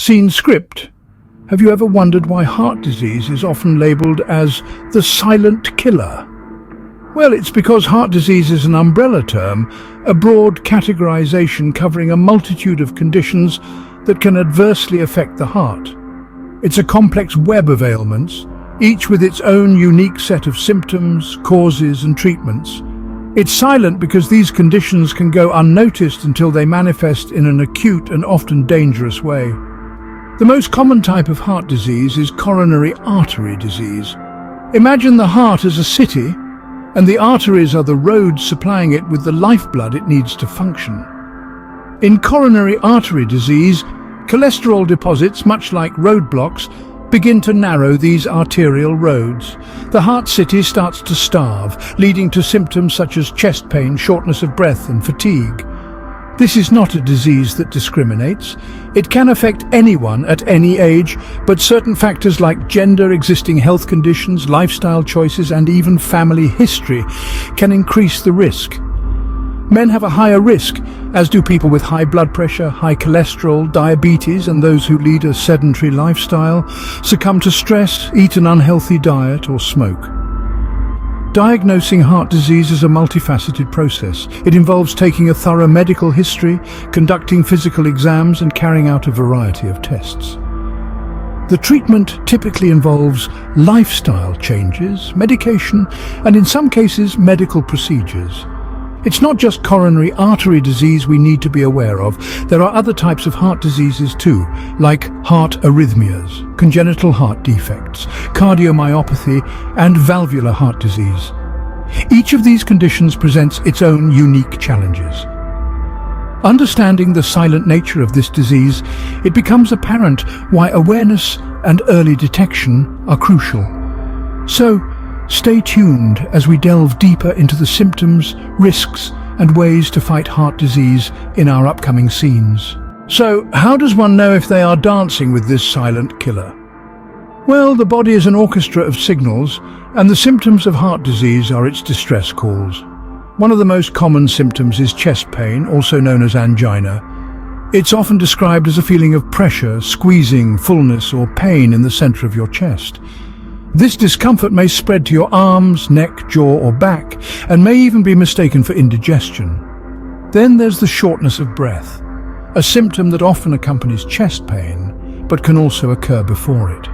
Seen script? Have you ever wondered why heart disease is often labelled as the silent killer? Well, it's because heart disease is an umbrella term, a broad categorization covering a multitude of conditions that can adversely affect the heart. It's a complex web of ailments, each with its own unique set of symptoms, causes and treatments. It's silent because these conditions can go unnoticed until they manifest in an acute and often dangerous way. The most common type of heart disease is coronary artery disease. Imagine the heart as a city, and the arteries are the roads supplying it with the lifeblood it needs to function. In coronary artery disease, cholesterol deposits, much like roadblocks, begin to narrow these arterial roads. The heart city starts to starve, leading to symptoms such as chest pain, shortness of breath, and fatigue. This is not a disease that discriminates. It can affect anyone at any age, but certain factors like gender, existing health conditions, lifestyle choices, and even family history can increase the risk. Men have a higher risk, as do people with high blood pressure, high cholesterol, diabetes, and those who lead a sedentary lifestyle, succumb to stress, eat an unhealthy diet, or smoke. Diagnosing heart disease is a multifaceted process. It involves taking a thorough medical history, conducting physical exams, and carrying out a variety of tests. The treatment typically involves lifestyle changes, medication, and in some cases, medical procedures. It's not just coronary artery disease we need to be aware of. There are other types of heart diseases too, like heart arrhythmias, congenital heart defects, cardiomyopathy, and valvular heart disease. Each of these conditions presents its own unique challenges. Understanding the silent nature of this disease, it becomes apparent why awareness and early detection are crucial. So, stay tuned as we delve deeper into the symptoms, risks, and ways to fight heart disease in our upcoming scenes. So, how does one know if they are dancing with this silent killer? Well, the body is an orchestra of signals, and the symptoms of heart disease are its distress calls. One of the most common symptoms is chest pain, also known as angina. It's often described as a feeling of pressure, squeezing, fullness, or pain in the center of your chest. This discomfort may spread to your arms, neck, jaw, or back, and may even be mistaken for indigestion. Then there's the shortness of breath, a symptom that often accompanies chest pain, but can also occur before it.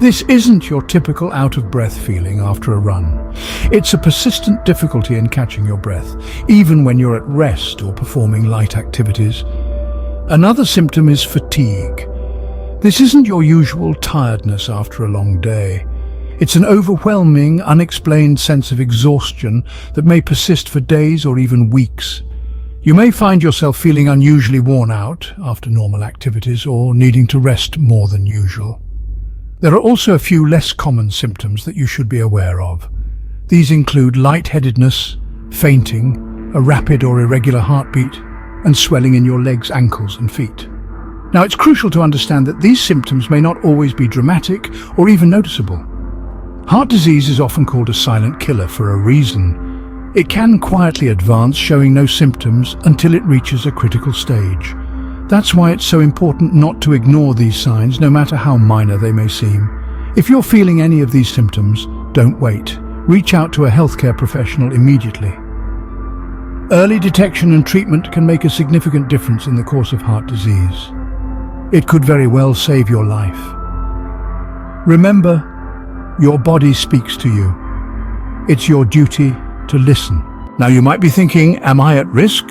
This isn't your typical out-of-breath feeling after a run. It's a persistent difficulty in catching your breath, even when you're at rest or performing light activities. Another symptom is fatigue. This isn't your usual tiredness after a long day. It's an overwhelming, unexplained sense of exhaustion that may persist for days or even weeks. You may find yourself feeling unusually worn out after normal activities or needing to rest more than usual. There are also a few less common symptoms that you should be aware of. These include lightheadedness, fainting, a rapid or irregular heartbeat, and swelling in your legs, ankles, and feet. Now, it's crucial to understand that these symptoms may not always be dramatic or even noticeable. Heart disease is often called a silent killer for a reason. It can quietly advance, showing no symptoms until it reaches a critical stage. That's why it's so important not to ignore these signs, no matter how minor they may seem. If you're feeling any of these symptoms, don't wait. Reach out to a healthcare professional immediately. Early detection and treatment can make a significant difference in the course of heart disease. It could very well save your life. Remember, your body speaks to you. It's your duty to listen. Now you might be thinking, am I at risk?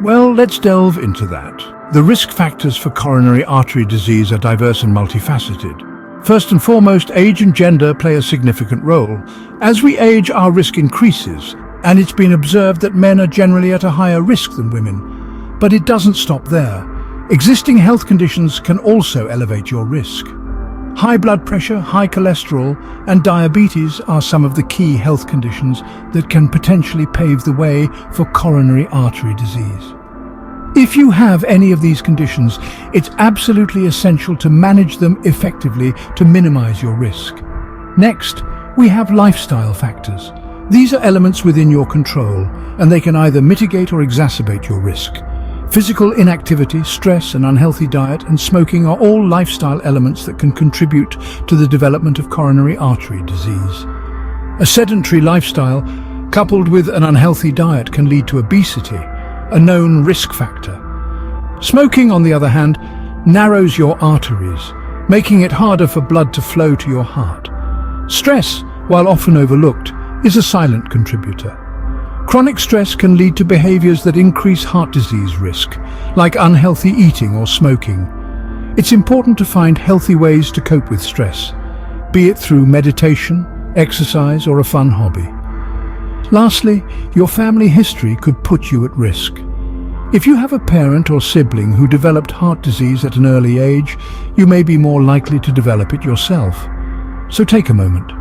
Well, let's delve into that. The risk factors for coronary artery disease are diverse and multifaceted. First and foremost, age and gender play a significant role. As we age, our risk increases, and it's been observed that men are generally at a higher risk than women. But it doesn't stop there. Existing health conditions can also elevate your risk. High blood pressure, high cholesterol, and diabetes are some of the key health conditions that can potentially pave the way for coronary artery disease. If you have any of these conditions, it's absolutely essential to manage them effectively to minimize your risk. Next, we have lifestyle factors. These are elements within your control, and they can either mitigate or exacerbate your risk. Physical inactivity, stress, an unhealthy diet, and smoking are all lifestyle elements that can contribute to the development of coronary artery disease. A sedentary lifestyle, coupled with an unhealthy diet, can lead to obesity, a known risk factor. Smoking, on the other hand, narrows your arteries, making it harder for blood to flow to your heart. Stress, while often overlooked, is a silent contributor. Chronic stress can lead to behaviors that increase heart disease risk, like unhealthy eating or smoking. It's important to find healthy ways to cope with stress, be it through meditation, exercise, or a fun hobby. Lastly, your family history could put you at risk. If you have a parent or sibling who developed heart disease at an early age, you may be more likely to develop it yourself. So take a moment,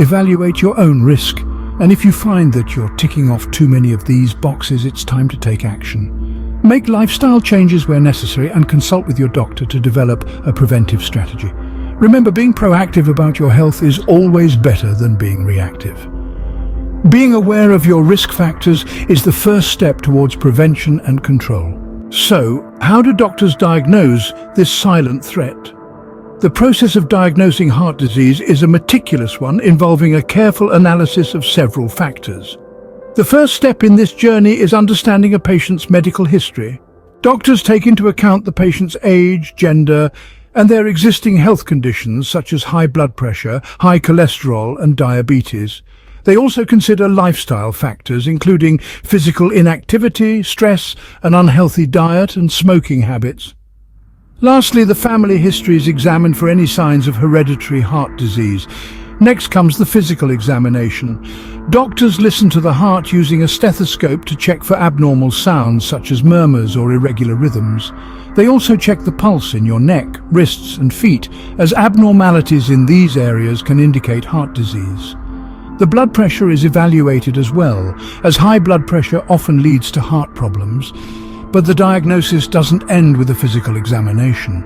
evaluate your own risk, and if you find that you're ticking off too many of these boxes, it's time to take action. Make lifestyle changes where necessary and consult with your doctor to develop a preventive strategy. Remember, being proactive about your health is always better than being reactive. Being aware of your risk factors is the first step towards prevention and control. So, how do doctors diagnose this silent threat? The process of diagnosing heart disease is a meticulous one involving a careful analysis of several factors. The first step in this journey is understanding a patient's medical history. Doctors take into account the patient's age, gender, and their existing health conditions such as high blood pressure, high cholesterol, and diabetes. They also consider lifestyle factors, including physical inactivity, stress, an unhealthy diet, and smoking habits. Lastly, the family history is examined for any signs of hereditary heart disease. Next comes the physical examination. Doctors listen to the heart using a stethoscope to check for abnormal sounds such as murmurs or irregular rhythms. They also check the pulse in your neck, wrists and feet, as abnormalities in these areas can indicate heart disease. The blood pressure is evaluated as well, as high blood pressure often leads to heart problems. But the diagnosis doesn't end with a physical examination.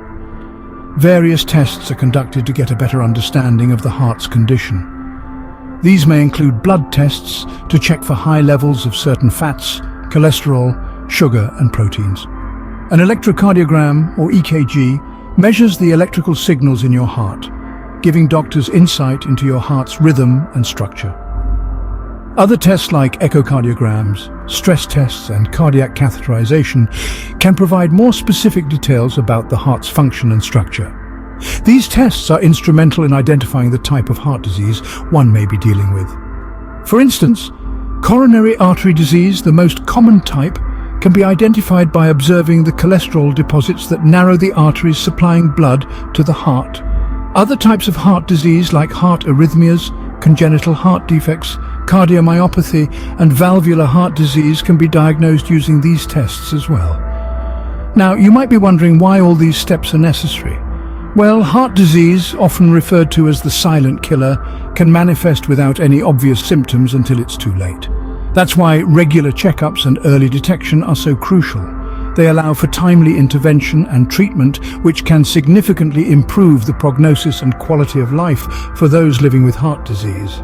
Various tests are conducted to get a better understanding of the heart's condition. These may include blood tests to check for high levels of certain fats, cholesterol, sugar and proteins. An electrocardiogram, or EKG, measures the electrical signals in your heart, giving doctors insight into your heart's rhythm and structure. Other tests like echocardiograms, stress tests and cardiac catheterization can provide more specific details about the heart's function and structure. These tests are instrumental in identifying the type of heart disease one may be dealing with. For instance, coronary artery disease, the most common type, can be identified by observing the cholesterol deposits that narrow the arteries supplying blood to the heart. Other types of heart disease like heart arrhythmias, congenital heart defects, cardiomyopathy and valvular heart disease can be diagnosed using these tests as well. Now, you might be wondering why all these steps are necessary. Well, heart disease, often referred to as the silent killer, can manifest without any obvious symptoms until it's too late. That's why regular checkups and early detection are so crucial. They allow for timely intervention and treatment, which can significantly improve the prognosis and quality of life for those living with heart disease.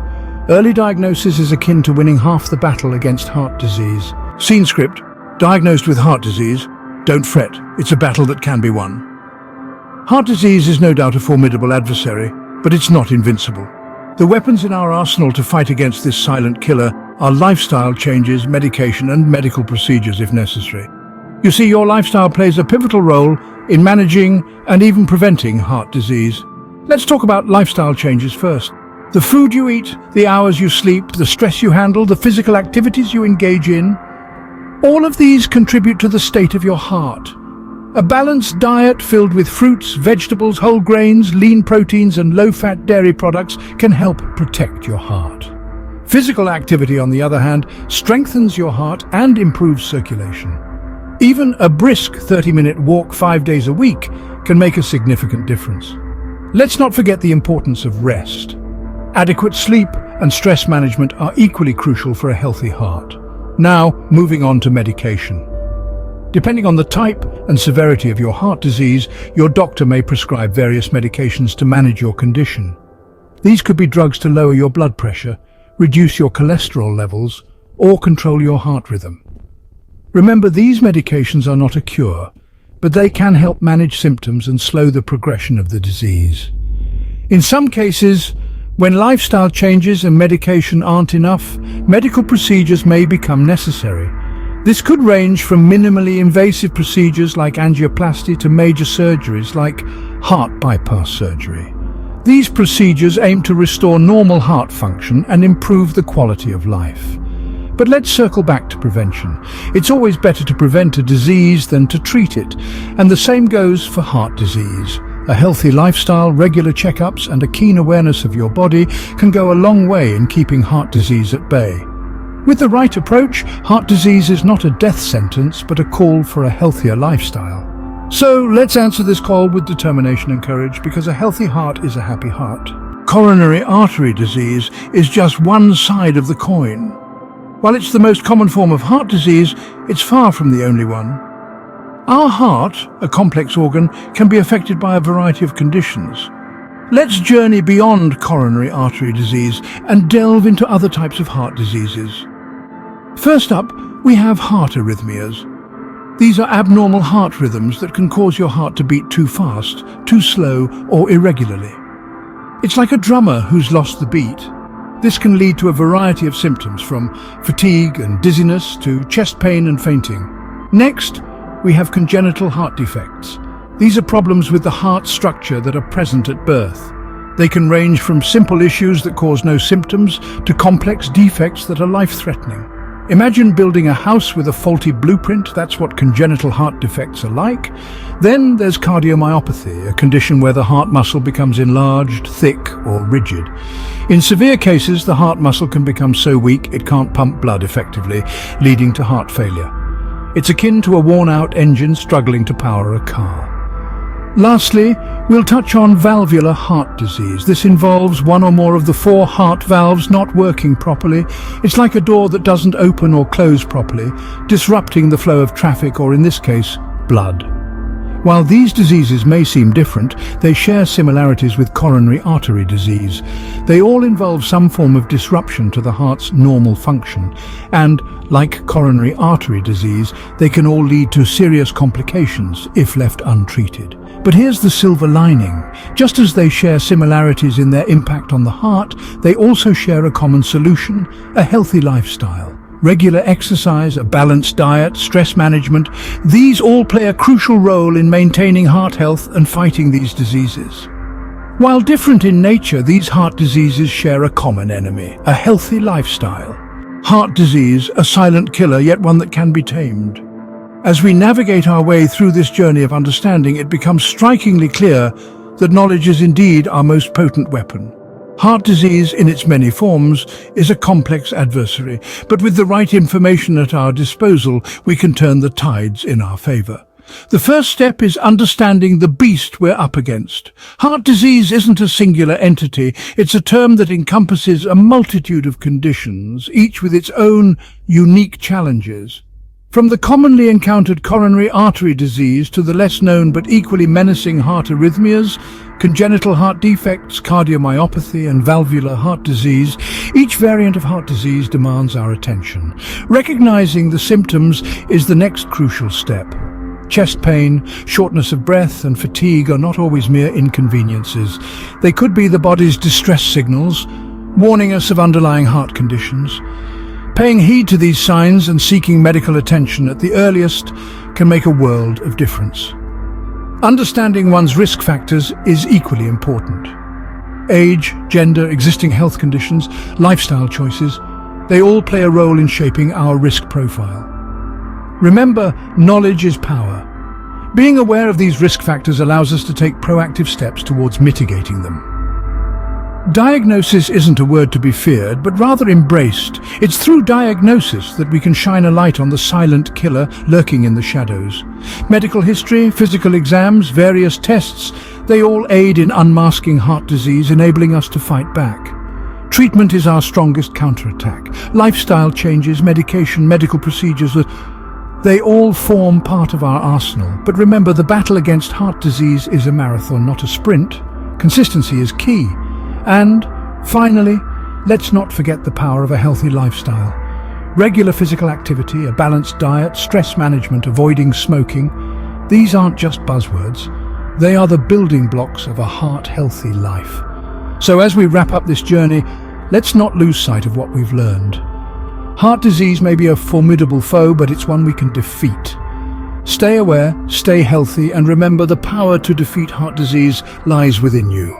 Early diagnosis is akin to winning half the battle against heart disease. Scene script: diagnosed with heart disease, don't fret, it's a battle that can be won. Heart disease is no doubt a formidable adversary, but it's not invincible. The weapons in our arsenal to fight against this silent killer are lifestyle changes, medication, and medical procedures if necessary. You see, your lifestyle plays a pivotal role in managing and even preventing heart disease. Let's talk about lifestyle changes first. The food you eat, the hours you sleep, the stress you handle, the physical activities you engage in, all of these contribute to the state of your heart. A balanced diet filled with fruits, vegetables, whole grains, lean proteins and low-fat dairy products can help protect your heart. Physical activity, on the other hand, strengthens your heart and improves circulation. Even a brisk 30-minute walk 5 days a week can make a significant difference. Let's not forget the importance of rest. Adequate sleep and stress management are equally crucial for a healthy heart. Now, moving on to medication. Depending on the type and severity of your heart disease, your doctor may prescribe various medications to manage your condition. These could be drugs to lower your blood pressure, reduce your cholesterol levels, or control your heart rhythm. Remember, these medications are not a cure, but they can help manage symptoms and slow the progression of the disease. In some cases, when lifestyle changes and medication aren't enough, medical procedures may become necessary. This could range from minimally invasive procedures like angioplasty to major surgeries like heart bypass surgery. These procedures aim to restore normal heart function and improve the quality of life. But let's circle back to prevention. It's always better to prevent a disease than to treat it, and the same goes for heart disease. A healthy lifestyle, regular checkups, and a keen awareness of your body can go a long way in keeping heart disease at bay. With the right approach, heart disease is not a death sentence, but a call for a healthier lifestyle. So let's answer this call with determination and courage, because a healthy heart is a happy heart. Coronary artery disease is just one side of the coin. While it's the most common form of heart disease, it's far from the only one. Our heart, a complex organ, can be affected by a variety of conditions. Let's journey beyond coronary artery disease and delve into other types of heart diseases. First up, we have heart arrhythmias. These are abnormal heart rhythms that can cause your heart to beat too fast, too slow, or irregularly. It's like a drummer who's lost the beat. This can lead to a variety of symptoms, from fatigue and dizziness to chest pain and fainting. Next, we have congenital heart defects. These are problems with the heart structure that are present at birth. They can range from simple issues that cause no symptoms to complex defects that are life-threatening. Imagine building a house with a faulty blueprint. That's what congenital heart defects are like. Then there's cardiomyopathy, a condition where the heart muscle becomes enlarged, thick, or rigid. In severe cases, the heart muscle can become so weak it can't pump blood effectively, leading to heart failure. It's akin to a worn-out engine struggling to power a car. Lastly, we'll touch on valvular heart disease. This involves one or more of the 4 heart valves not working properly. It's like a door that doesn't open or close properly, disrupting the flow of traffic, or in this case, blood. While these diseases may seem different, they share similarities with coronary artery disease. They all involve some form of disruption to the heart's normal function, and, like coronary artery disease, they can all lead to serious complications if left untreated. But here's the silver lining. Just as they share similarities in their impact on the heart, they also share a common solution: a healthy lifestyle. Regular exercise, a balanced diet, stress management, these all play a crucial role in maintaining heart health and fighting these diseases. While different in nature, these heart diseases share a common enemy: a healthy lifestyle. Heart disease, a silent killer, yet one that can be tamed. As we navigate our way through this journey of understanding, it becomes strikingly clear that knowledge is indeed our most potent weapon. Heart disease, in its many forms, is a complex adversary, but with the right information at our disposal, we can turn the tides in our favor. The first step is understanding the beast we're up against. Heart disease isn't a singular entity. It's a term that encompasses a multitude of conditions, each with its own unique challenges. From the commonly encountered coronary artery disease to the less-known but equally menacing heart arrhythmias, congenital heart defects, cardiomyopathy, and valvular heart disease, each variant of heart disease demands our attention. Recognizing the symptoms is the next crucial step. Chest pain, shortness of breath, and fatigue are not always mere inconveniences. They could be the body's distress signals, warning us of underlying heart conditions. Paying heed to these signs and seeking medical attention at the earliest can make a world of difference. Understanding one's risk factors is equally important. Age, gender, existing health conditions, lifestyle choices, they all play a role in shaping our risk profile. Remember, knowledge is power. Being aware of these risk factors allows us to take proactive steps towards mitigating them. Diagnosis isn't a word to be feared, but rather embraced. It's through diagnosis that we can shine a light on the silent killer lurking in the shadows. Medical history, physical exams, various tests, they all aid in unmasking heart disease, enabling us to fight back. Treatment is our strongest counterattack. Lifestyle changes, medication, medical procedures, they all form part of our arsenal. But remember, the battle against heart disease is a marathon, not a sprint. Consistency is key. And, finally, let's not forget the power of a healthy lifestyle. Regular physical activity, a balanced diet, stress management, avoiding smoking, these aren't just buzzwords. They are the building blocks of a heart-healthy life. So as we wrap up this journey, let's not lose sight of what we've learned. Heart disease may be a formidable foe, but it's one we can defeat. Stay aware, stay healthy, and remember the power to defeat heart disease lies within you.